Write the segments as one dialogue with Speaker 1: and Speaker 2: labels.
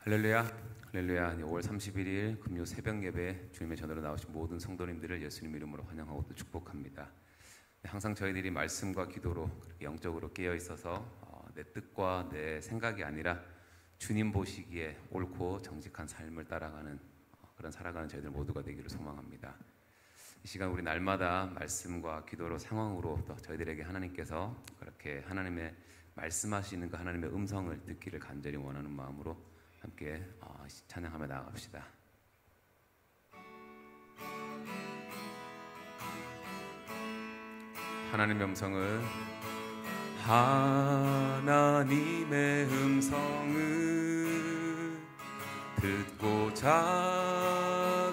Speaker 1: 할렐루야, 할렐루야. 5월 31일 금요 새벽 예배 주님의 전으로 나오신 모든 성도님들을 예수님 이름으로 환영하고 또 축복합니다. 항상 저희들이 말씀과 기도로 영적으로 깨어 있어서 내 뜻과 내 생각이 아니라 주님 보시기에 옳고 정직한 삶을 따라가는 그런 살아가는 저희들 모두가 되기를 소망합니다. 이 시간 우리 날마다 말씀과 기도로 상황으로 또 저희들에게 하나님께서 그렇게 하나님의 말씀하시는 그 하나님의 음성을 듣기를 간절히 원하는 마음으로 함께 찬양하며 나아갑시다. 하나님의 음성을 하나님의 음성을 듣고자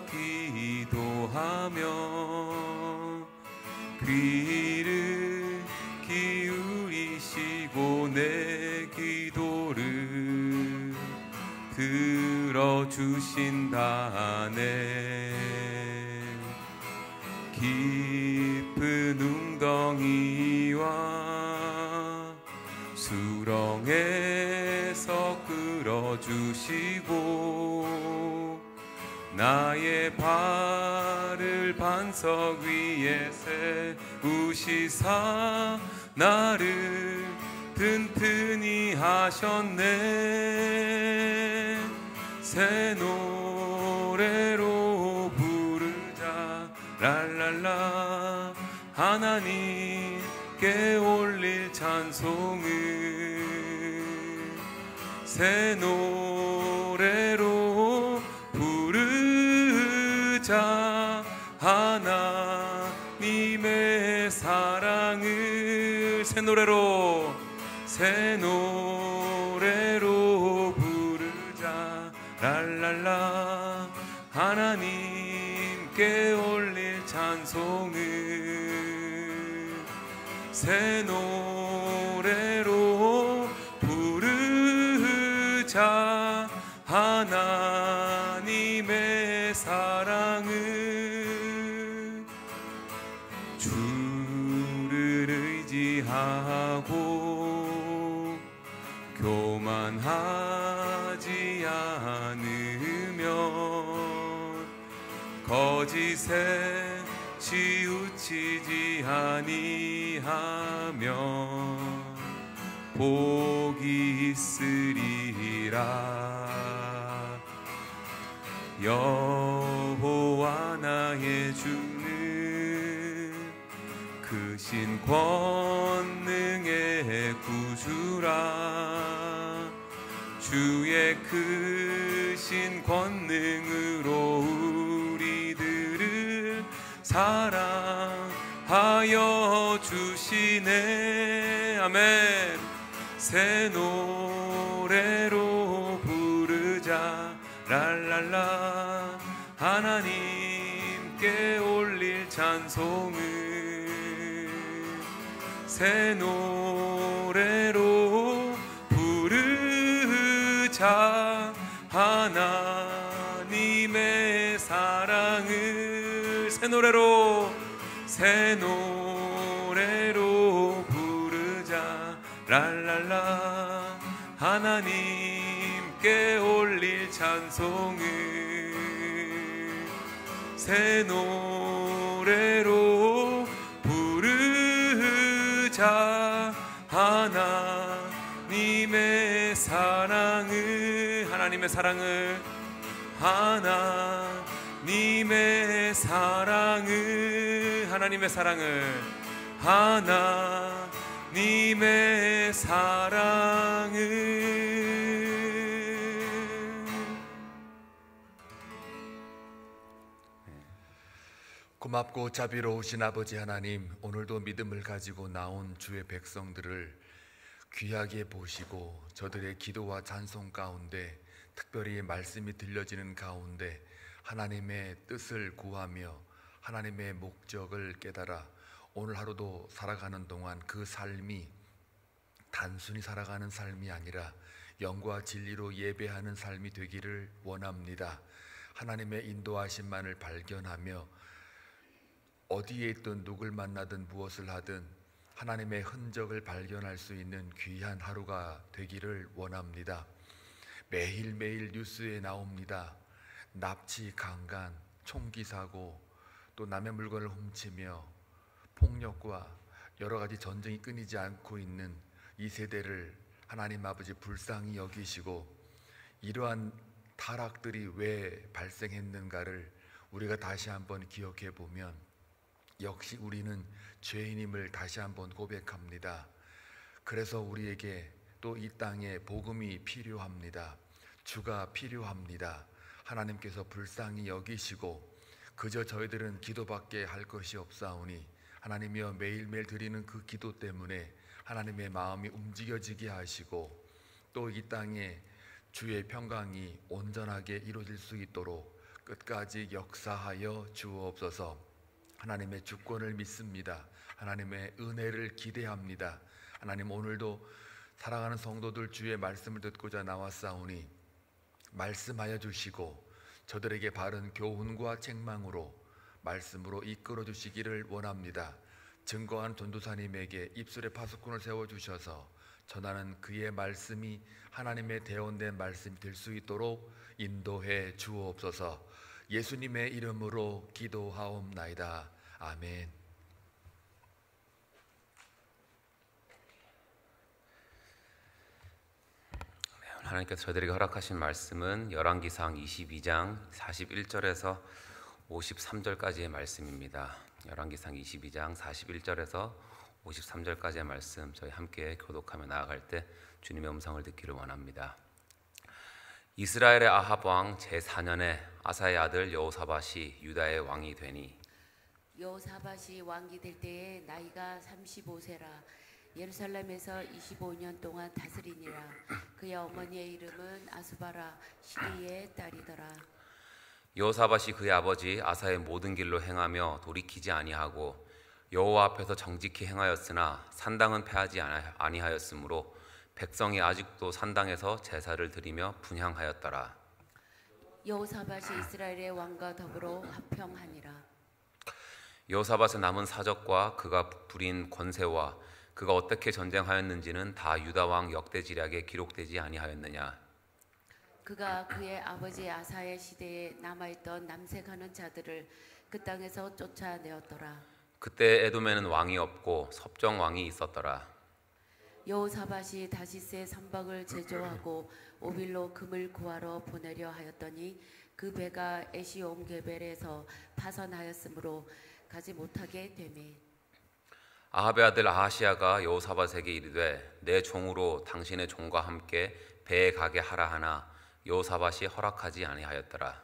Speaker 1: 기도하며 귀를 기울이시고 내 기도를 들어주신다네. 깊은 웅덩이와 수렁에서 끌어주시고 나의 발을 반석 위에 세우시사 나를 튼튼히 하셨네. 새 노래로 부르자 랄랄라. 하나님께 올릴 찬송을 새 노래로 부르자. 하나님의 사랑을 새 노래로 부르자 랄랄라. 하나님께 올릴 찬송을 새 노래로 부르자. 하나님의 사랑을 주를 의지하고 교만하지 않으면 거짓에 치우치지 아니하면 복이 있으리라. 여호와 나의 주는 크신 권능의 구주라. 주의 크신 권능으로 우리들을 사랑하여 주시네. 아멘. 새 노래로 부르자 랄랄라. 하나님께 올릴 찬송을 새 노래로 부르자. 하나님의 사랑을 새 노래로 부르자 랄랄라. 하나님께 올릴 찬송을 새 노래로 부르자. 하나님의 사랑을 하나님의 사랑을 하나님의 사랑을 하나님의 사랑을 하나님의 사랑을.
Speaker 2: 고맙고 자비로우신 아버지 하나님, 오늘도 믿음을 가지고 나온 주의 백성들을 귀하게 보시고 저들의 기도와 찬송 가운데 특별히 말씀이 들려지는 가운데 하나님의 뜻을 구하며 하나님의 목적을 깨달아 오늘 하루도 살아가는 동안 그 삶이 단순히 살아가는 삶이 아니라 영과 진리로 예배하는 삶이 되기를 원합니다. 하나님의 인도하심만을 발견하며 어디에 있든 누굴 만나든 무엇을 하든 하나님의 흔적을 발견할 수 있는 귀한 하루가 되기를 원합니다. 매일매일 뉴스에 나옵니다. 납치, 강간, 총기 사고, 또 남의 물건을 훔치며 폭력과 여러 가지 전쟁이 끊이지 않고 있는 이 세대를 하나님 아버지 불쌍히 여기시고 이러한 타락들이 왜 발생했는가를 우리가 다시 한번 기억해 보면 역시 우리는 죄인임을 다시 한번 고백합니다. 그래서 우리에게 또 이 땅에 복음이 필요합니다. 주가 필요합니다. 하나님께서 불쌍히 여기시고 그저 저희들은 기도밖에 할 것이 없사오니 하나님이여 매일매일 드리는 그 기도 때문에 하나님의 마음이 움직여지게 하시고 또 이 땅에 주의 평강이 온전하게 이루어질 수 있도록 끝까지 역사하여 주옵소서. 하나님의 주권을 믿습니다. 하나님의 은혜를 기대합니다. 하나님, 오늘도 사랑하는 성도들 주의 말씀을 듣고자 나왔사오니 말씀하여 주시고 저들에게 바른 교훈과 책망으로 말씀으로 이끌어 주시기를 원합니다. 증거한 전도사님에게 입술에 파수꾼을 세워주셔서 전하는 그의 말씀이 하나님의 대언된 말씀이 될 수 있도록 인도해 주옵소서. 예수님의 이름으로 기도하옵나이다. 아멘.
Speaker 1: 하나님께서 저희들에게 허락하신 말씀은 열왕기상 22장 41절에서 53절까지의 말씀입니다. 열왕기상 22장 41절에서 53절까지의 말씀 저희 함께 교독하며 나아갈 때 주님의 음성을 듣기를 원합니다. 이스라엘의 아합 왕 제4년에 아사의 아들 여호사밧이 유다의 왕이 되니
Speaker 3: 여호사밧이 왕이 될 때에 나이가 35세라 예루살렘에서 25년 동안 다스리니라. 그의 어머니의 이름은 아수바라 시리의 딸이더라.
Speaker 1: 여호사밧이 그의 아버지 아사의 모든 길로 행하며 돌이키지 아니하고 여호와 앞에서 정직히 행하였으나 산당은 패하지 아니하였으므로 백성이 아직도 산당에서 제사를 드리며 분향하였더라.
Speaker 3: 여호사밧이 이스라엘의 왕과 더불어 화평하니라.
Speaker 1: 여호사밧의 남은 사적과 그가 부린 권세와 그가 어떻게 전쟁하였는지는 다 유다 왕 역대지략에 기록되지 아니하였느냐.
Speaker 3: 그가 그의 아버지 아사의 시대에 남아있던 남색하는 자들을 그 땅에서 쫓아내었더라.
Speaker 1: 그때 에돔에는 왕이 없고 섭정 왕이 있었더라.
Speaker 3: 여호사밧이 다시스에 선박을 제조하고 오빌로 금을 구하러 보내려 하였더니 그 배가 에시온게벨에서 파선하였으므로 가지 못하게 되매
Speaker 1: 아합의 아들 아하시야가 여호사밧에게 이르되 내 종으로 당신의 종과 함께 배에 가게 하라 하나 여호사밧이 허락하지 아니하였더라.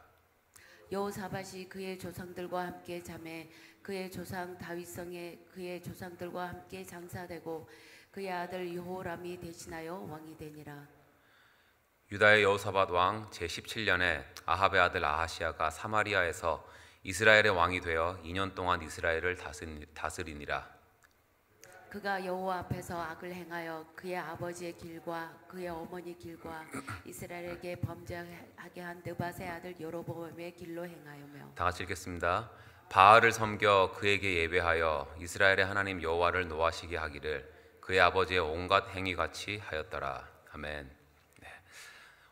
Speaker 3: 여호사밧이 그의 조상들과 함께 자매 그의 조상 다윗성에 그의 조상들과 함께 장사되고 그의 아들 여호람이 대신하여 왕이 되니라.
Speaker 1: 유다의 여호사밧 왕 제17년에 아합의 아들 아하시야가 사마리아에서 이스라엘의 왕이 되어 2년 동안 이스라엘을 다스리니라.
Speaker 3: 그가 여호와 앞에서 악을 행하여 그의 아버지의 길과 그의 어머니 길과 이스라엘에게 범죄하게 한 느밧의 아들 여로보암의 길로 행하여며.
Speaker 1: 다 같이 읽겠습니다. 바알을 섬겨 그에게 예배하여 이스라엘의 하나님 여호와를 노하시게 하기를 그의 아버지의 온갖 행위같이 하였더라. 아멘. 네.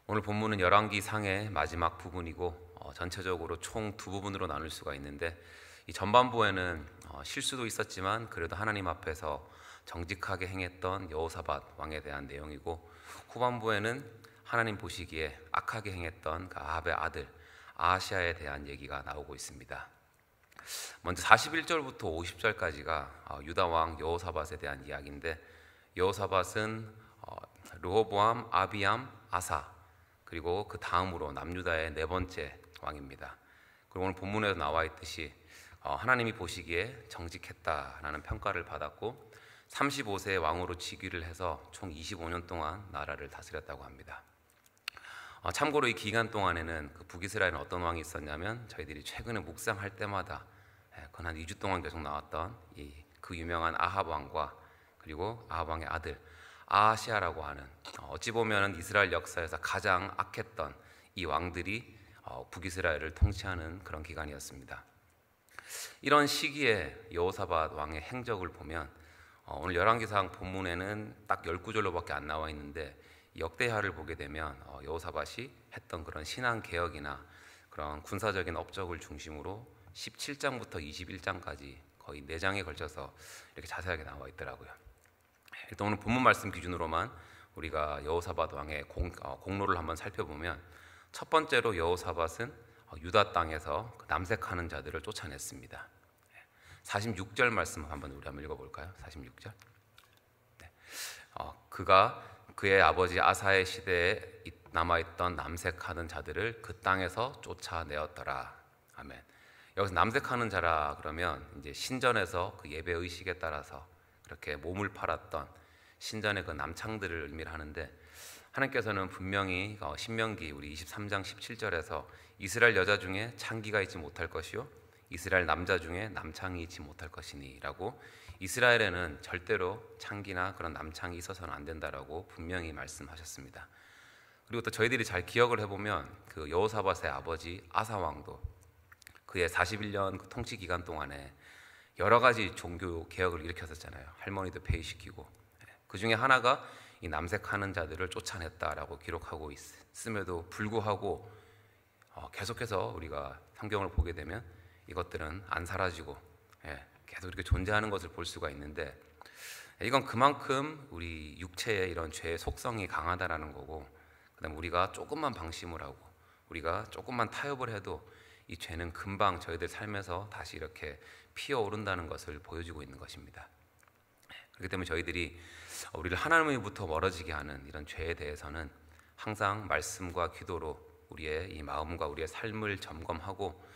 Speaker 1: 오늘 본문은 열왕기상의 마지막 부분이고 전체적으로 총 두 부분으로 나눌 수가 있는데 이 전반부에는 실수도 있었지만 그래도 하나님 앞에서 정직하게 행했던 여호사밧 왕에 대한 내용이고 후반부에는 하나님 보시기에 악하게 행했던 그 아합의 아들 아하시야에 대한 얘기가 나오고 있습니다. 먼저 41절부터 50절까지가 유다 왕 여호사밧에 대한 이야기인데 여호사밧은 르호보암, 아비암, 아사 그리고 그 다음으로 남유다의 네 번째 왕입니다. 그리고 오늘 본문에도 나와 있듯이 하나님이 보시기에 정직했다라는 평가를 받았고 35세의 왕으로 즉위를 해서 총 25년 동안 나라를 다스렸다고 합니다. 참고로 이 기간 동안에는 그 북이스라엘은 어떤 왕이 있었냐면 저희들이 최근에 묵상할 때마다 한 2주 동안 계속 나왔던 그 유명한 아합 왕과 그리고 아합 왕의 아들 아하시야라고 하는 어찌 보면 이스라엘 역사에서 가장 악했던 이 왕들이 북이스라엘을 통치하는 그런 기간이었습니다. 이런 시기에 여호사밧 왕의 행적을 보면 오늘 열왕기상 본문에는 딱 10구절로밖에 안 나와 있는데 역대하를 보게 되면 여호사밧이 했던 그런 신앙 개혁이나 그런 군사적인 업적을 중심으로 17장부터 21장까지 거의 4장에 걸쳐서 이렇게 자세하게 나와 있더라고요. 일단 오늘 본문 말씀 기준으로만 우리가 여호사밧 왕의 공로를 한번 살펴보면, 첫 번째로 여호사밧은 유다 땅에서 남색하는 자들을 쫓아냈습니다. 46절 말씀 한번 우리 한번 읽어볼까요? 46절. 네. 그가 그의 아버지 아사의 시대에 남아있던 남색하는 자들을 그 땅에서 쫓아내었더라. 아멘. 여기서 남색하는 자라 그러면 이제 신전에서 그 예배 의식에 따라서 그렇게 몸을 팔았던 신전의 그 남창들을 의미를 하는데, 하나님께서는 분명히 신명기 우리 23장 17절에서 이스라엘 여자 중에 창기가 있지 못할 것이요 이스라엘 남자 중에 남창이 있지 못할 것이니 라고, 이스라엘에는 절대로 창기나 그런 남창이 있어서는 안 된다라고 분명히 말씀하셨습니다. 그리고 또 저희들이 잘 기억을 해보면 그 여호사밧의 아버지 아사 왕도 그의 41년 그 통치 기간 동안에 여러 가지 종교 개혁을 일으켰었잖아요. 할머니도 폐위시키고, 그 중에 하나가 이 남색하는 자들을 쫓아냈다라고 기록하고 있음에도 불구하고 계속해서 우리가 성경을 보게 되면 이것들은 안 사라지고 계속 이렇게 존재하는 것을 볼 수가 있는데, 이건 그만큼 우리 육체의 이런 죄의 속성이 강하다라는 거고, 그다음에 우리가 조금만 방심을 하고 우리가 조금만 타협을 해도 이 죄는 금방 저희들 삶에서 다시 이렇게 피어오른다는 것을 보여주고 있는 것입니다. 그렇기 때문에 저희들이 우리를 하나님으로부터 멀어지게 하는 이런 죄에 대해서는 항상 말씀과 기도로 우리의 이 마음과 우리의 삶을 점검하고,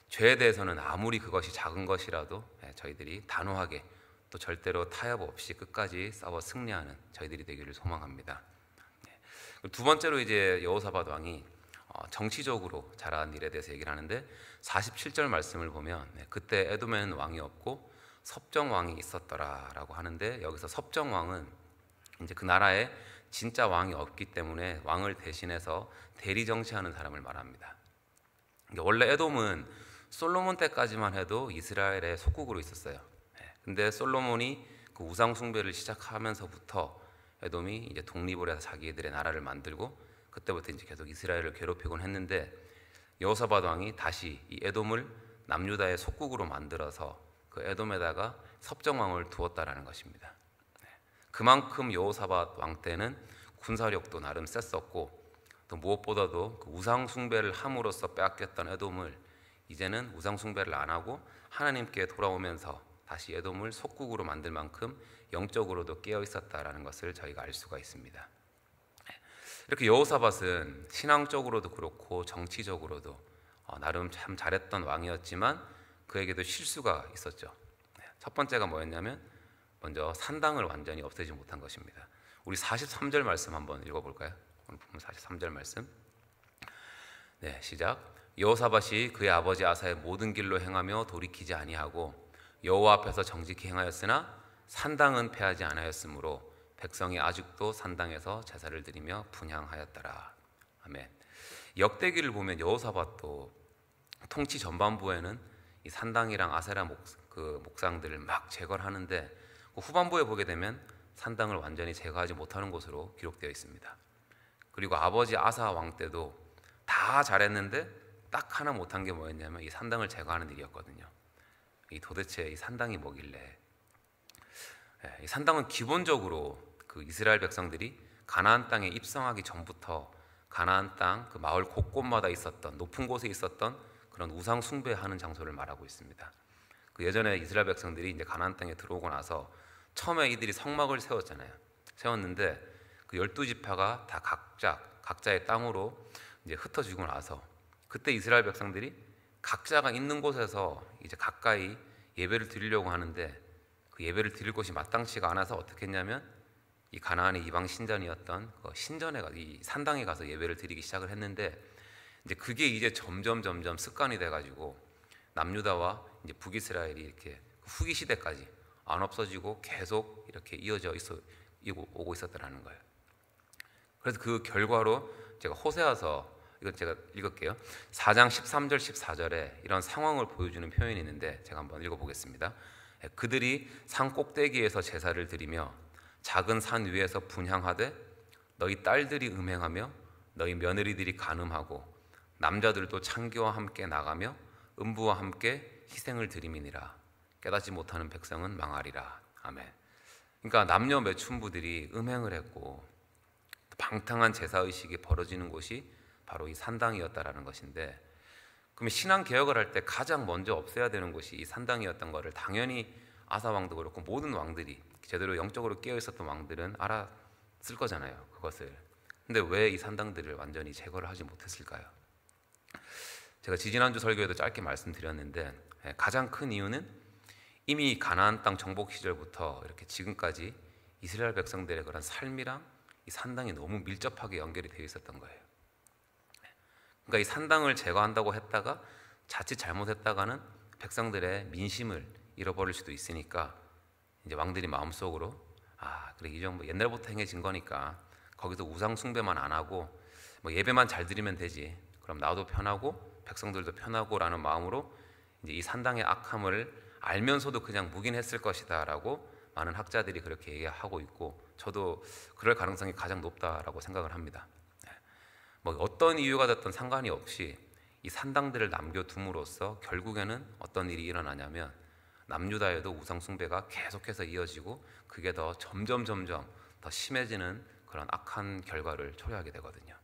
Speaker 1: 죄에 대해서는 아무리 그것이 작은 것이라도 저희들이 단호하게 또 절대로 타협 없이 끝까지 싸워 승리하는 저희들이 되기를 소망합니다. 두 번째로 이제 여호사밧 왕이 정치적으로 잘한 일에 대해서 얘기를 하는데, 47절 말씀을 보면 그때 에돔에는 왕이 없고 섭정 왕이 있었더라라고 하는데, 여기서 섭정 왕은 이제 그 나라에 진짜 왕이 없기 때문에 왕을 대신해서 대리 정치하는 사람을 말합니다. 원래 에돔은 솔로몬 때까지만 해도 이스라엘의 속국으로 있었어요. 근데 솔로몬이 그 우상 숭배를 시작하면서부터 에돔이 이제 독립을 해서 자기들의 나라를 만들고, 그때부터 이제 계속 이스라엘을 괴롭히곤 했는데, 여호사밧 왕이 다시 이 에돔을 남유다의 속국으로 만들어서 그 에돔에다가 섭정 왕을 두었다라는 것입니다. 그만큼 여호사밧 왕 때는 군사력도 나름 셌었고, 또 무엇보다도 그 우상 숭배를 함으로써 빼앗겼던 에돔을 이제는 우상 숭배를 안 하고 하나님께 돌아오면서 다시 에돔을 속국으로 만들 만큼 영적으로도 깨어 있었다라는 것을 저희가 알 수가 있습니다. 이렇게 여호사밧은 신앙적으로도 그렇고 정치적으로도 나름 참 잘했던 왕이었지만 그에게도 실수가 있었죠. 첫 번째가 뭐였냐면 먼저 산당을 완전히 없애지 못한 것입니다. 우리 43절 말씀 한번 읽어볼까요? 오늘 보면 43절 말씀. 네, 시작. 여호사밧이 그의 아버지 아사의 모든 길로 행하며 돌이키지 아니하고 여호와 앞에서 정직히 행하였으나 산당은 폐하지 않았으므로 백성이 아직도 산당에서 제사를 드리며 분향하였더라. 아멘. 역대기를 보면 여호사밧도 통치 전반부에는 이 산당이랑 아세라 목상들을 막 제거를 하는데, 그 후반부에 보게 되면 산당을 완전히 제거하지 못하는 것으로 기록되어 있습니다. 그리고 아버지 아사 왕 때도 다 잘했는데 딱 하나 못한 게 뭐였냐면 이 산당을 제거하는 일이었거든요. 이 도대체 이 산당이 뭐길래? 이 산당은 기본적으로 그 이스라엘 백성들이 가나안 땅에 입성하기 전부터 가나안 땅 그 마을 곳곳마다 있었던 높은 곳에 있었던 그런 우상 숭배하는 장소를 말하고 있습니다. 그 예전에 이스라엘 백성들이 이제 가나안 땅에 들어오고 나서 처음에 이들이 성막을 세웠잖아요. 세웠는데 그 12지파가 다 각자의 땅으로 이제 흩어지고 나서 그때 이스라엘 백성들이 각자가 있는 곳에서 이제 가까이 예배를 드리려고 하는데, 그 예배를 드릴 곳이 마땅치가 않아서 어떻게 했냐면 이 가나안의 이방 신전이었던 그 신전에 이 산당에 가서 예배를 드리기 시작을 했는데, 이제 그게 이제 점점 습관이 돼가지고 남유다와 이제 북이스라엘이 이렇게 후기 시대까지 안 없어지고 계속 이렇게 이어져 오고 있었더라는 거예요. 그래서 그 결과로 제가 호세아서, 이건 제가 읽을게요. 4장 13절 14절에 이런 상황을 보여주는 표현이 있는데 제가 한번 읽어보겠습니다. 그들이 산 꼭대기에서 제사를 드리며 작은 산 위에서 분향하되 너희 딸들이 음행하며 너희 며느리들이 간음하고 남자들도 창기와 함께 나가며 음부와 함께 희생을 드림이니라. 깨닫지 못하는 백성은 망하리라. 아멘. 그러니까 남녀 매춘부들이 음행을 했고 방탕한 제사의식이 벌어지는 곳이 바로 이 산당이었다라는 것인데, 그럼 신앙 개혁을 할 때 가장 먼저 없애야 되는 곳이 이 산당이었던 것을 당연히 아사 왕도 그렇고 모든 왕들이, 제대로 영적으로 깨어 있었던 왕들은 알았을 거잖아요, 그것을. 근데 왜 이 산당들을 완전히 제거를 하지 못했을까요? 제가 지지난주 설교에도 짧게 말씀드렸는데, 가장 큰 이유는 이미 가나안 땅 정복 시절부터 이렇게 지금까지 이스라엘 백성들의 그런 삶이랑 이 산당이 너무 밀접하게 연결이 되어 있었던 거예요. 그러니까 이 산당을 제거한다고 했다가 자칫 잘못했다가는 백성들의 민심을 잃어버릴 수도 있으니까 이제 왕들이 마음속으로 그래, 이 정도 옛날부터 행해진 거니까 거기서 우상 숭배만 안 하고 뭐 예배만 잘 드리면 되지, 그럼 나도 편하고 백성들도 편하고라는 마음으로 이제 이 산당의 악함을 알면서도 그냥 묵인했을 것이다라고 많은 학자들이 그렇게 얘기하고 있고, 저도 그럴 가능성이 가장 높다라고 생각을 합니다. 뭐 어떤 이유가 됐든 상관이 없이 이 산당들을 남겨둠으로써 결국에는 어떤 일이 일어나냐면 남유다에도 우상 숭배가 계속해서 이어지고 그게 더 점점 더 심해지는 그런 악한 결과를 초래하게 되거든요.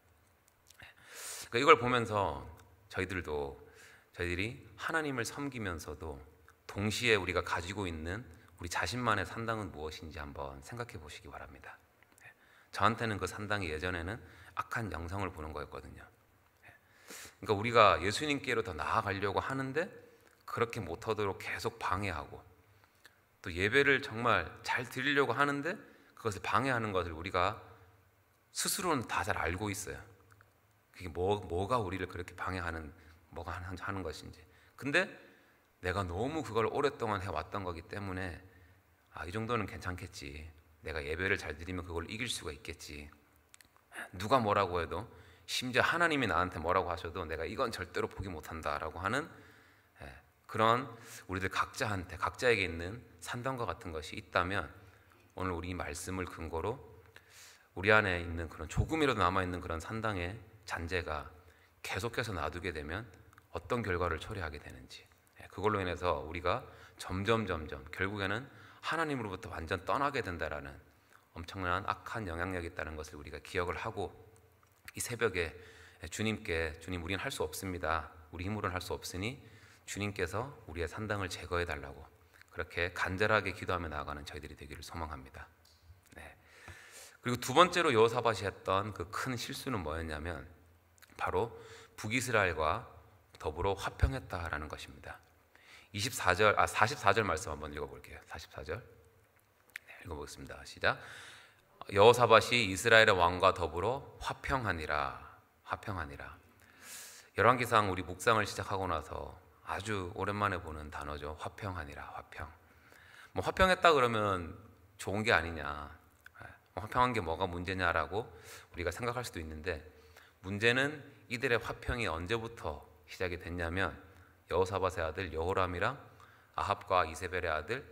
Speaker 1: 그러니까 이걸 보면서 저희들이 하나님을 섬기면서도 동시에 우리가 가지고 있는 우리 자신만의 산당은 무엇인지 한번 생각해 보시기 바랍니다. 저한테는 그 산당이 예전에는 악한 영상을 보는 거였거든요. 그러니까 우리가 예수님께로 더 나아가려고 하는데 그렇게 못하도록 계속 방해하고, 또 예배를 정말 잘 드리려고 하는데 그것을 방해하는 것을 우리가 스스로는 다 잘 알고 있어요. 그게 뭐가 우리를 그렇게 방해하는, 뭐가 하는 것인지. 근데 내가 너무 그걸 오랫동안 해왔던 거기 때문에 이 정도는 괜찮겠지, 내가 예배를 잘 드리면 그걸 이길 수가 있겠지, 누가 뭐라고 해도, 심지어 하나님이 나한테 뭐라고 하셔도 내가 이건 절대로 포기 못한다라고 하는 그런 우리들 각자에게 있는 산당과 같은 것이 있다면, 오늘 우리 이 말씀을 근거로 우리 안에 있는 그런 조금이라도 남아있는 그런 산당의 잔재가 계속해서 놔두게 되면 어떤 결과를 초래하게 되는지, 그걸로 인해서 우리가 점점 결국에는 하나님으로부터 완전 떠나게 된다라는 엄청난 악한 영향력이 있다는 것을 우리가 기억을 하고, 이 새벽에 주님 우리는 할 수 없습니다, 우리 힘으로는 할 수 없으니 주님께서 우리의 산당을 제거해 달라고 그렇게 간절하게 기도하며 나아가는 저희들이 되기를 소망합니다. 그리고 두 번째로 여호사밧이 했던 그 큰 실수는 뭐였냐면 바로 북이스라엘과 더불어 화평했다라는 것입니다. 44절 말씀 한번 읽어볼게요. 44절 읽어보겠습니다. 시작. 여호사밧이 이스라엘의 왕과 더불어 화평하니라. 열왕기상 우리 묵상을 시작하고 나서 아주 오랜만에 보는 단어죠. 화평하니라. 화평. 뭐 화평했다 그러면 좋은 게 아니냐, 화평한 게 뭐가 문제냐라고 우리가 생각할 수도 있는데, 문제는 이들의 화평이 언제부터 시작이 됐냐면 여호사밧의 아들 여호람이랑 아합과 이세벨의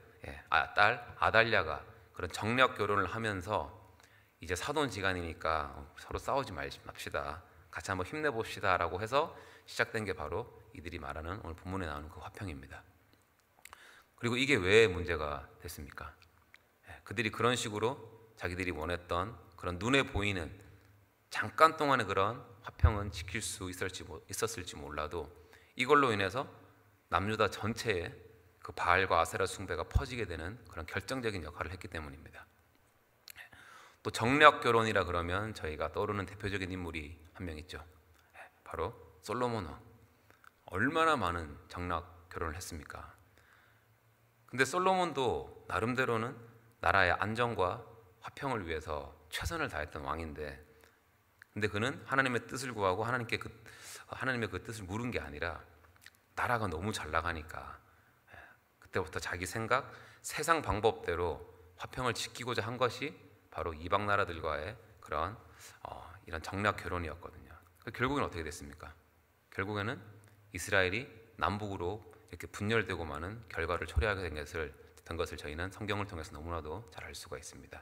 Speaker 1: 딸 아달랴가 그런 정력 결혼을 하면서 이제 사돈지간이니까 서로 싸우지 맙시다, 같이 한번 힘내봅시다 라고 해서 시작된 게 바로 이들이 말하는 오늘 본문에 나오는 그 화평입니다. 그리고 이게 왜 문제가 됐습니까? 그들이 그런 식으로 자기들이 원했던 그런 눈에 보이는 잠깐 동안의 그런 화평은 지킬 수 있었을지 몰라도 이걸로 인해서 남유다 전체에 그 바알과 아세라 숭배가 퍼지게 되는 그런 결정적인 역할을 했기 때문입니다. 또 정력 결혼이라 그러면 저희가 떠오르는 대표적인 인물이 한 명 있죠. 바로 솔로몬 왕. 얼마나 많은 정력 결혼을 했습니까? 근데 솔로몬도 나름대로는 나라의 안정과 화평을 위해서 최선을 다했던 왕인데, 근데 그는 하나님의 뜻을 구하고 하나님의 그 뜻을 물은 게 아니라 나라가 너무 잘 나가니까 그때부터 자기 생각, 세상 방법대로 화평을 지키고자 한 것이 바로 이방 나라들과의 그런 이런 정략 결혼이었거든요. 결국은 어떻게 됐습니까? 결국에는 이스라엘이 남북으로 이렇게 분열되고 많은 결과를 초래하게 된 것을 저희는 성경을 통해서 너무나도 잘 알 수가 있습니다.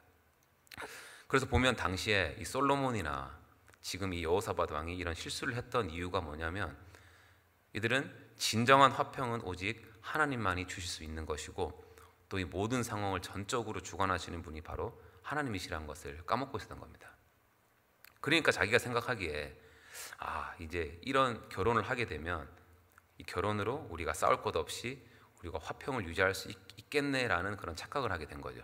Speaker 1: 그래서 보면 당시에 이 솔로몬이나 지금 이 여호사밧 왕이 이런 실수를 했던 이유가 뭐냐면 이들은 진정한 화평은 오직 하나님만이 주실 수 있는 것이고 또 이 모든 상황을 전적으로 주관하시는 분이 바로 하나님이시라는 것을 까먹고 있었던 겁니다. 그러니까 자기가 생각하기에 이제 이런 결혼을 하게 되면 이 결혼으로 우리가 싸울 것 없이 우리가 화평을 유지할 수 있겠네라는 그런 착각을 하게 된 거죠.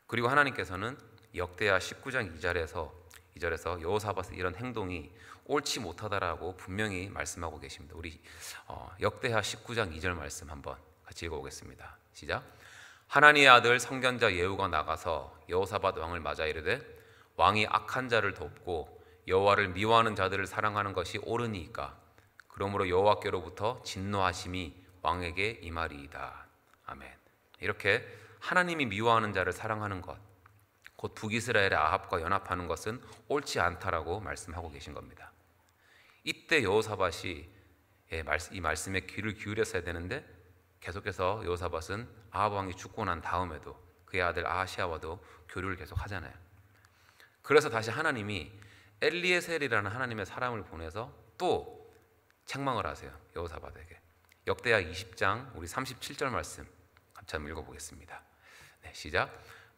Speaker 1: 그리고 하나님께서는 역대하 19장 2절에서 여호사밧의 이런 행동이 옳지 못하다라고 분명히 말씀하고 계십니다. 우리 역대하 19장 2절 말씀 한번 같이 읽어보겠습니다. 시작. 하나님의 아들 선견자 예후가 나가서 여호사밧 왕을 맞아 이르되 왕이 악한 자를 돕고 여호와를 미워하는 자들을 사랑하는 것이 옳으니까 그러므로 여호와께로부터 진노하심이 왕에게 임하리이다. 아멘. 이렇게 하나님이 미워하는 자를 사랑하는 것, 곧 북이스라엘의 아합과 연합하는 것은 옳지 않다라고 말씀하고 계신 겁니다. 이때 여호사밧이 이 말씀에 귀를 기울였어야 되는데 계속해서 여호사밧은 아합 왕이 죽고 난 다음에도 그의 아들 아하시아와도 교류를 계속 하잖아요. 그래서 다시 하나님이 엘리에셀이라는 하나님의 사람을 보내서 또 책망을 하세요. 여호사밧에게. 역대하 20장 우리 37절 말씀 같이 한번 읽어보겠습니다. 네, 시작.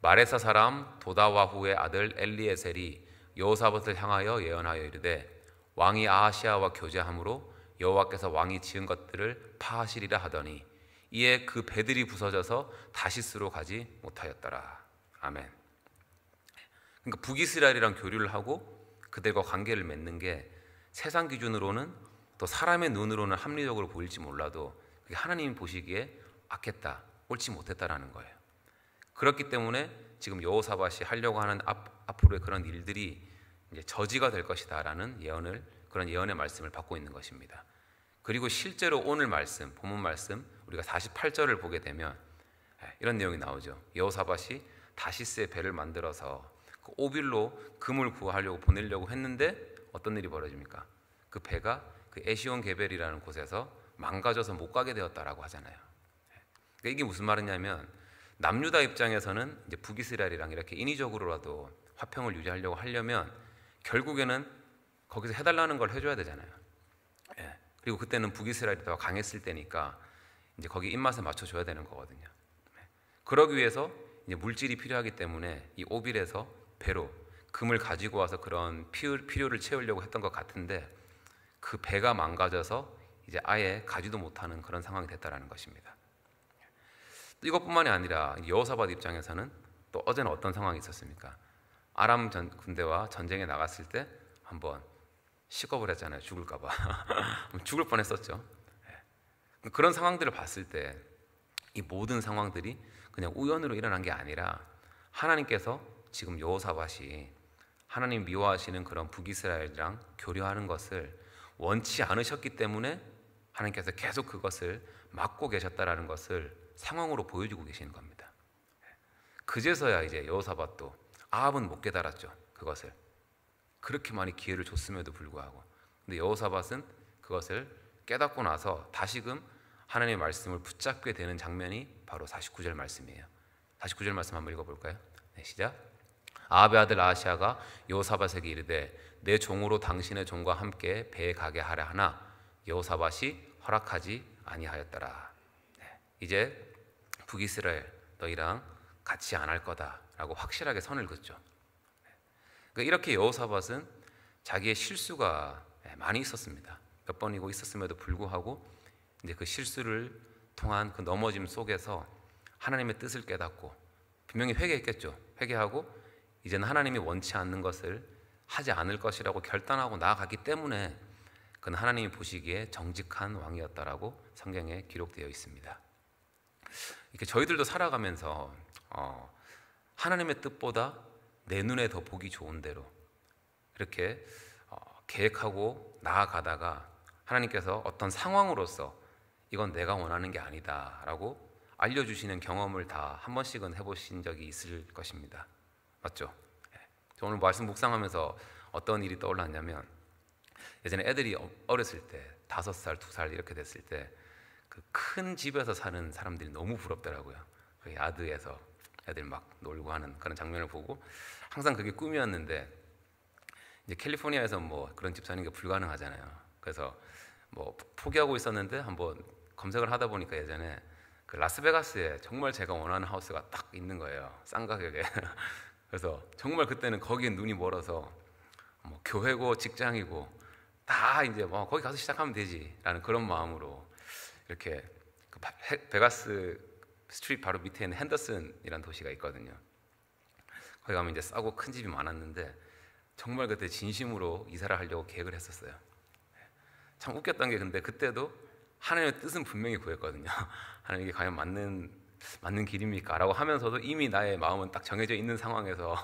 Speaker 1: 마레사 사람 도다와후의 아들 엘리에셀이 여호사밧을 향하여 예언하여 이르되 왕이 아하시아와 교제함으로 여호와께서 왕이 지은 것들을 파하시리라 하더니 이에 그 배들이 부서져서 다시스로 가지 못하였더라. 아멘. 그러니까 북이스라엘이랑 교류를 하고 그들과 관계를 맺는 게 세상 기준으로는 또 사람의 눈으로는 합리적으로 보일지 몰라도 그게 하나님이 보시기에 악했다, 옳지 못했다라는 거예요. 그렇기 때문에 지금 여호사밧이 하려고 하는 앞으로의 그런 일들이 이제 저지가 될 것이다라는 그런 예언의 말씀을 받고 있는 것입니다. 그리고 실제로 오늘 말씀, 본문 말씀 우리가 48절을 보게 되면 이런 내용이 나오죠. 여호사밧이 다시스의 배를 만들어서 그 오빌로 금을 구하려고 보내려고 했는데 어떤 일이 벌어집니까? 그 배가 그 에시온 게벨이라는 곳에서 망가져서 못 가게 되었다라고 하잖아요. 그러니까 이게 무슨 말이냐면 남유다 입장에서는 이제 북이스라엘이랑 이렇게 인위적으로라도 화평을 유지하려고 하려면 결국에는 거기서 해달라는 걸 해줘야 되잖아요. 그리고 그때는 북이스라엘이 더 강했을 때니까 이제 거기 입맛에 맞춰줘야 되는 거거든요. 그러기 위해서 이제 물질이 필요하기 때문에 이 오빌에서 배로 금을 가지고 와서 그런 필요를 채우려고 했던 것 같은데 그 배가 망가져서 이제 아예 가지도 못하는 그런 상황이 됐다라는 것입니다. 이것뿐만이 아니라 여호사밧 입장에서는 또 어제는 어떤 상황이 있었습니까? 아람 군대와 전쟁에 나갔을 때 한번 식겁을 했잖아요. 죽을까 봐. 죽을 뻔했었죠. 그런 상황들을 봤을 때 이 모든 상황들이 그냥 우연으로 일어난 게 아니라 하나님께서 지금 여호사밧이 하나님 미워하시는 그런 북이스라엘이랑 교류하는 것을 원치 않으셨기 때문에 하나님께서 계속 그것을 막고 계셨다라는 것을 상황으로 보여주고 계시는 겁니다. 그제서야 이제 여호사밧도 아합은 못 깨달았죠. 그것을 그렇게 많이 기회를 줬음에도 불구하고 근데 여호사밧은 그것을 깨닫고 나서 다시금 하나님의 말씀을 붙잡게 되는 장면이 바로 49절 말씀이에요. 49절 말씀 한번 읽어볼까요? 네, 시작. 아합의 아들 아하시아가 여호사밧에게 이르되 내 종으로 당신의 종과 함께 배에 가게 하라 하나 여호사밧이 허락하지 아니하였더라. 네, 이제 북이스라엘 너희랑 같이 안 할 거다라고 확실하게 선을 긋죠. 그러니까 이렇게 여호사밧은 자기의 실수가 많이 있었습니다. 몇 번이고 있었음에도 불구하고 이제 그 실수를 통한 그 넘어짐 속에서 하나님의 뜻을 깨닫고 분명히 회개했겠죠. 회개하고 이제는 하나님이 원치 않는 것을 하지 않을 것이라고 결단하고 나아갔기 때문에 그는 하나님이 보시기에 정직한 왕이었다라고 성경에 기록되어 있습니다. 이렇게 저희들도 살아가면서 하나님의 뜻보다 내 눈에 더 보기 좋은 대로 이렇게 계획하고 나아가다가 하나님께서 어떤 상황으로서 이건 내가 원하는 게 아니다 라고 알려주시는 경험을 다 한 번씩은 해보신 적이 있을 것입니다. 맞죠? 저 오늘 말씀 묵상하면서 어떤 일이 떠올랐냐면 예전에 애들이 어렸을 때 5살, 2살 이렇게 됐을 때 그 큰 집에서 사는 사람들이 너무 부럽더라고요. 그 야드에서 애들 막 놀고 하는 그런 장면을 보고 항상 그게 꿈이었는데 이제 캘리포니아에서 뭐 그런 집 사는 게 불가능하잖아요. 그래서 뭐 포기하고 있었는데 한번 검색을 하다 보니까 예전에 그 라스베가스에 정말 제가 원하는 하우스가 딱 있는 거예요. 싼 가격에. 그래서 정말 그때는 거기에 눈이 멀어서 뭐 교회고 직장이고 다 이제 뭐 거기 가서 시작하면 되지라는 그런 마음으로 이렇게 그 베가스 스트리트 바로 밑에 있는 핸더슨이라는 도시가 있거든요. 거기 가면 이제 싸고 큰 집이 많았는데 정말 그때 진심으로 이사를 하려고 계획을 했었어요. 참 웃겼던 게 근데 그때도 하나님의 뜻은 분명히 구했거든요. 하나님 이게 과연 맞는 길입니까? 라고 하면서도 이미 나의 마음은 딱 정해져 있는 상황에서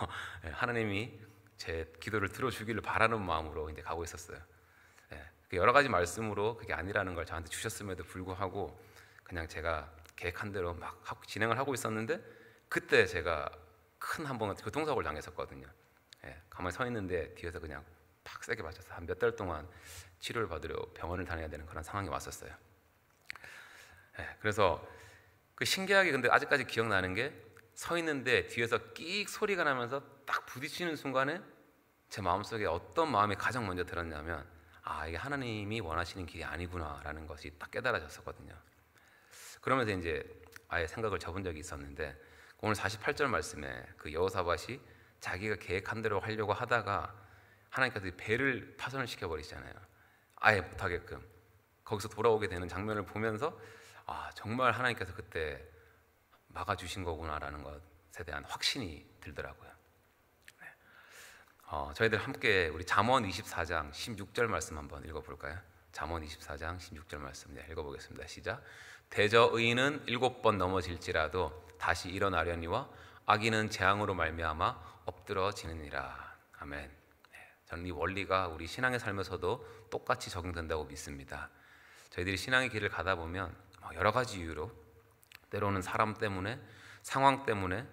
Speaker 1: 하나님이 제 기도를 들어주기를 바라는 마음으로 이제 가고 있었어요. 여러 가지 말씀으로 그게 아니라는 걸 저한테 주셨음에도 불구하고 그냥 제가 계획한 대로 막 진행을 하고 있었는데 그때 제가 큰 한 번 교통사고를 당했었거든요. 가만히 서 있는데 뒤에서 그냥 팍 세게 맞았어요. 한 몇 달 동안 치료를 받으려 병원을 다녀야 되는 그런 상황이 왔었어요. 그래서 그 신기하게 근데 아직까지 기억나는 게 서 있는데 뒤에서 끽 소리가 나면서 딱 부딪히는 순간에 제 마음속에 어떤 마음이 가장 먼저 들었냐면 이게 하나님이 원하시는 길이 아니구나라는 것이 딱 깨달아졌었거든요. 그러면서 이제 아예 생각을 접은 적이 있었는데 오늘 48절 말씀에 그 여호사밧이 자기가 계획한 대로 하려고 하다가 하나님께서 배를 파손을 시켜버리시잖아요. 아예 못하게끔 거기서 돌아오게 되는 장면을 보면서 정말 하나님께서 그때 막아주신 거구나라는 것에 대한 확신이 들더라고요. 저희들 함께 우리 잠언 24장 16절 말씀 한번 읽어볼까요? 잠언 24장 16절 말씀 읽어보겠습니다. 시작. 대저 의인은 7번 넘어질지라도 다시 일어나려니와 악인은 재앙으로 말미암아 엎드러지느니라. 아멘. 저는 이 원리가 우리 신앙의 삶에서도 똑같이 적용된다고 믿습니다. 저희들이 신앙의 길을 가다 보면 여러 가지 이유로 때로는 사람 때문에 상황 때문에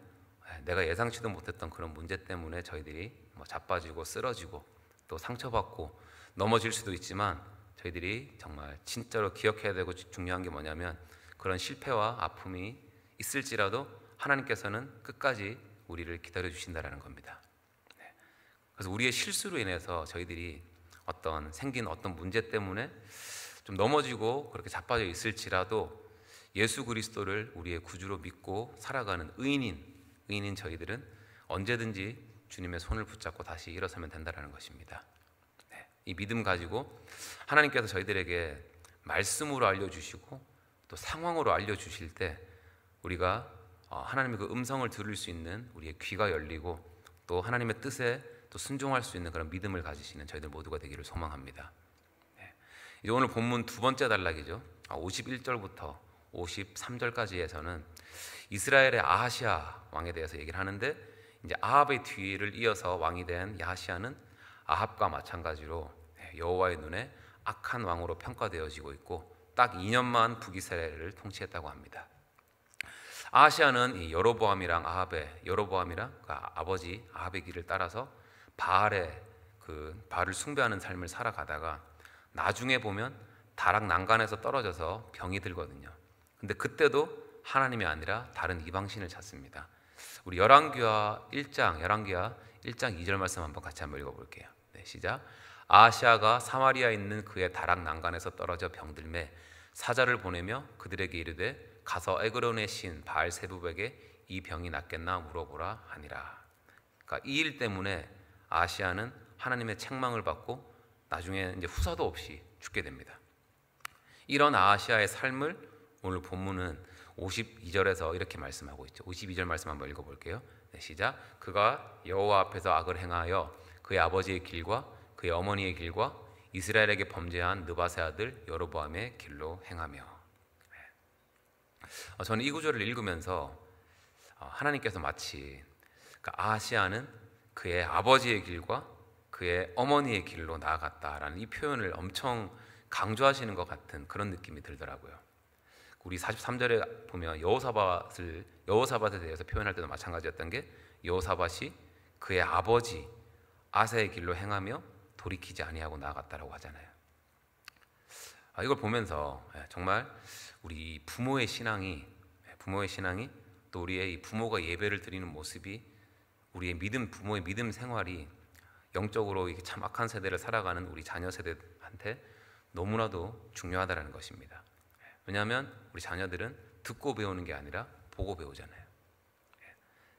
Speaker 1: 내가 예상치도 못했던 그런 문제 때문에 저희들이 자빠지고 쓰러지고 또 상처받고 넘어질 수도 있지만 저희들이 정말 진짜로 기억해야 되고 중요한 게 뭐냐면 그런 실패와 아픔이 있을지라도 하나님께서는 끝까지 우리를 기다려 주신다라는 겁니다. 그래서 우리의 실수로 인해서 저희들이 생긴 어떤 문제 때문에 좀 넘어지고 그렇게 자빠져 있을지라도 예수 그리스도를 우리의 구주로 믿고 살아가는 의인인 저희들은 언제든지 주님의 손을 붙잡고 다시 일어서면 된다는 것입니다. 이 믿음 가지고 하나님께서 저희들에게 말씀으로 알려주시고 또 상황으로 알려주실 때 우리가 하나님의 그 음성을 들을 수 있는 우리의 귀가 열리고 또 하나님의 뜻에 또 순종할 수 있는 그런 믿음을 가지시는 저희들 모두가 되기를 소망합니다. 이제 오늘 본문 두 번째 단락이죠. 51절부터 53절까지에서는 이스라엘의 아하시아 왕에 대해서 얘기를 하는데 이제 아합의 뒤를 이어서 왕이 된 야하시아는 아합과 마찬가지로 여호와의 눈에 악한 왕으로 평가되어지고 있고 딱 2년만 북이스라엘을 통치했다고 합니다. 아하시아는 이 여로보암이랑 그 아버지 아합의 길을 따라서 바알을 숭배하는 삶을 살아가다가 나중에 보면 다락 난간에서 떨어져서 병이 들거든요. 근데 그때도 하나님이 아니라 다른 이방신을 찾습니다. 우리 열왕기하 1장 2절 말씀 한번 같이 한번 읽어볼게요. 시작. 아하시아가 사마리아에 있는 그의 다락 난간에서 떨어져 병들매 사자를 보내며 그들에게 이르되 가서 에그론의 신 바알세붑에게 이 병이 낫겠나 물어보라 하니라. 그러니까 이 일 때문에 아하시아는 하나님의 책망을 받고 나중에 이제 후사도 없이 죽게 됩니다. 이런 아하시아의 삶을 오늘 본문은 52절에서 이렇게 말씀하고 있죠. 52절 말씀 한번 읽어볼게요. 시작. 그가 여호와 앞에서 악을 행하여 그의 아버지의 길과 그의 어머니의 길과 이스라엘에게 범죄한 느밧의 아들 여로보암의 길로 행하며. 저는 이 구절을 읽으면서 하나님께서 마치 아하시아는 그의 아버지의 길과 그의 어머니의 길로 나아갔다라는 이 표현을 엄청 강조하시는 것 같은 그런 느낌이 들더라고요. 우리 43절에 보면 여호사밧에 대해서 표현할 때도 마찬가지였던 게 여호사밧이 그의 아버지 아사의 길로 행하며 돌이키지 아니하고 나아갔다라고 하잖아요. 이걸 보면서 정말 우리 부모의 신앙이 또 우리의 이 부모가 예배를 드리는 모습이 우리의 믿음, 부모의 믿음 생활이 영적으로 이게 참 악한 세대를 살아가는 우리 자녀 세대한테 너무나도 중요하다는 것입니다. 왜냐하면 우리 자녀들은 듣고 배우는 게 아니라 보고 배우잖아요.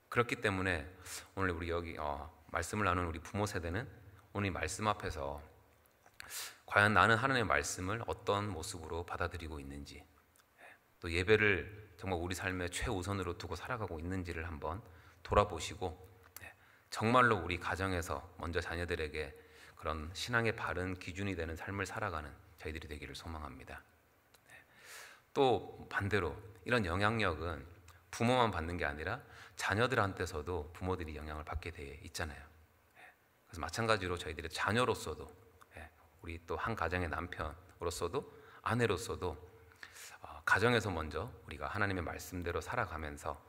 Speaker 1: 그렇기 때문에 오늘 우리 여기 말씀을 나누는 우리 부모 세대는 오늘 이 말씀 앞에서 과연 나는 하나님의 말씀을 어떤 모습으로 받아들이고 있는지, 또 예배를 정말 우리 삶의 최우선으로 두고 살아가고 있는지를 한번 돌아보시고 정말로 우리 가정에서 먼저 자녀들에게 그런 신앙의 바른 기준이 되는 삶을 살아가는 저희들이 되기를 소망합니다. 또 반대로 이런 영향력은 부모만 받는 게 아니라 자녀들한테서도 부모들이 영향을 받게 돼 있잖아요. 그래서 마찬가지로 저희들의 자녀로서도, 우리 또 한 가정의 남편으로서도, 아내로서도 가정에서 먼저 우리가 하나님의 말씀대로 살아가면서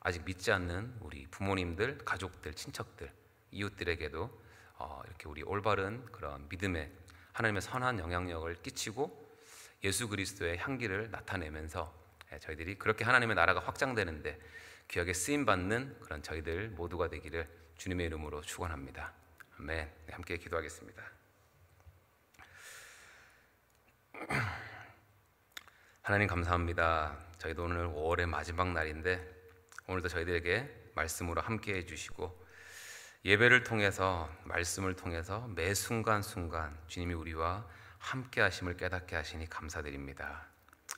Speaker 1: 아직 믿지 않는 우리 부모님들, 가족들, 친척들, 이웃들에게도 이렇게 우리 올바른 그런 믿음의 하나님의 선한 영향력을 끼치고 예수 그리스도의 향기를 나타내면서 저희들이 그렇게 하나님의 나라가 확장되는데 귀하게 쓰임받는 그런 저희들 모두가 되기를 주님의 이름으로 축원합니다. 아멘. 함께 기도하겠습니다. 하나님 감사합니다. 저희도 오늘 5월의 마지막 날인데 오늘도 저희들에게 말씀으로 함께 해주시고 예배를 통해서, 말씀을 통해서 매 순간순간 주님이 우리와 함께 하심을 깨닫게 하시니 감사드립니다.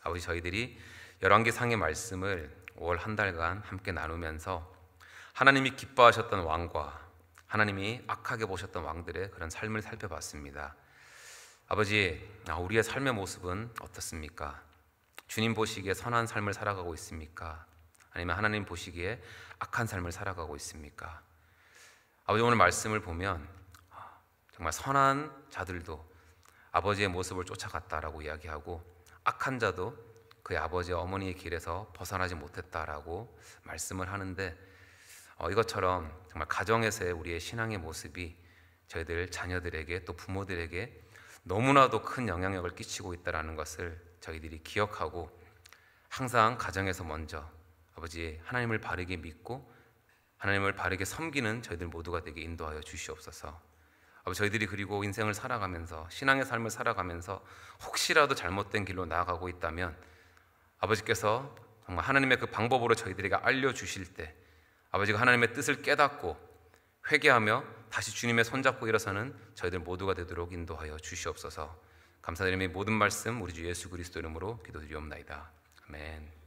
Speaker 1: 아버지, 저희들이 열왕기상의 말씀을 5월 한 달간 함께 나누면서 하나님이 기뻐하셨던 왕과 하나님이 악하게 보셨던 왕들의 그런 삶을 살펴봤습니다. 아버지, 우리의 삶의 모습은 어떻습니까? 주님 보시기에 선한 삶을 살아가고 있습니까? 아니면 하나님 보시기에 악한 삶을 살아가고 있습니까? 아버지, 오늘 말씀을 보면 정말 선한 자들도 아버지의 모습을 쫓아갔다라고 이야기하고 악한 자도 그의 아버지 어머니의 길에서 벗어나지 못했다라고 말씀을 하는데 이것처럼 정말 가정에서의 우리의 신앙의 모습이 저희들 자녀들에게 또 부모들에게 너무나도 큰 영향력을 끼치고 있다는 것을 저희들이 기억하고 항상 가정에서 먼저 아버지 하나님을 바르게 믿고 하나님을 바르게 섬기는 저희들 모두가 되게 인도하여 주시옵소서. 아버지, 저희들이 그리고 인생을 살아가면서 신앙의 삶을 살아가면서 혹시라도 잘못된 길로 나아가고 있다면 아버지께서 정말 하나님의 그 방법으로 저희들에게 알려주실 때 아버지가 하나님의 뜻을 깨닫고 회개하며 다시 주님의 손잡고 일어서는 저희들 모두가 되도록 인도하여 주시옵소서. 감사드리며 모든 말씀 우리 주 예수 그리스도 이름으로 기도드리옵나이다. 아멘.